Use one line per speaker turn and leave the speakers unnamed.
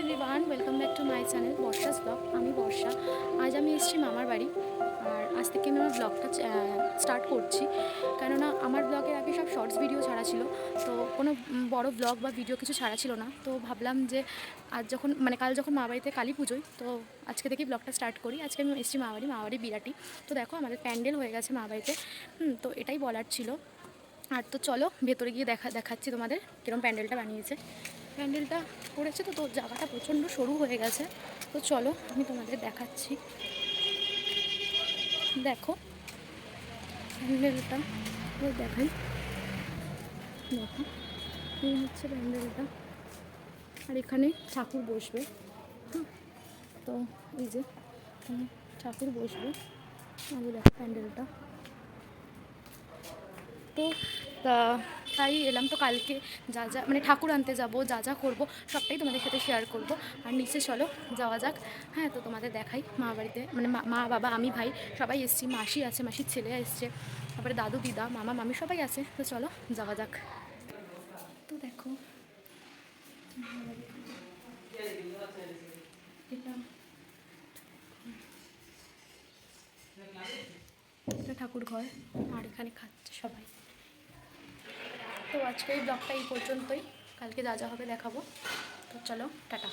Everyone, welcome back to my channel Barsha's vlog. আমি বর্ষা। আজ আমি এসেছি মামার বাড়ি। আর আজ থেকে আমি আমার ব্লগটা স্টার্ট করছি, কেননা আমার ব্লগের আগে সব শর্টস ভিডিও ছাড়া ছিল, তো কোনো বড় ব্লগ বা ভিডিও কিছু ছাড়া ছিল না। তো ভাবলাম যে আজ যখন কাল যখন মা বাড়িতে কালী পুজোয়, তো আজকে থেকেই ব্লগটা স্টার্ট করি। আজকে আমি এসেছি মা বাড়ি বিরাটি। তো দেখো আমাদের প্যান্ডেল হয়ে গেছে মা বাড়িতে। তো এটাই বলার ছিল। আর তো চলো ভেতরে গিয়ে দেখাচ্ছি তোমাদের কিরম প্যান্ডেলটা বানিয়েছে। প্যান্ডেলটা করেছে তো জায়গাটা প্রচণ্ড সরু হয়ে গেছে। তো চলো আমি তোমাদের দেখাচ্ছি। দেখো প্যান্ডেলটা দেখাই। দেখো এই হচ্ছে প্যান্ডেলটা, আর এখানে ঠাকুর বসবে। তো এই যে এখানে ঠাকুর বসবে। আগে দেখো প্যান্ডেলটা। তো তাই এলাম। তো কালকে যা যা ঠাকুর আনতে যাব, যা যা করবো সবটাই তোমাদের সাথে শেয়ার করব। আর নিচে চলো যাওয়া যাক। হ্যাঁ, তো তোমাদের দেখাই মা বাড়িতে মা বাবা আমি ভাই সবাই এসছি, মাসি আছে, মাসির ছেলে এসছে, তারপরে দাদু দিদা মামা মামি সবাই আছে। তো চলো যাওয়া যাক। তো দেখো এটা ঠাকুর ঘর, আর এখানে খাচ্ছে সবাই। তো আজকে এই ব্লগটা এই পর্যন্তই, কালকে যা যা হবে দেখাবো। তো চলো টাটা।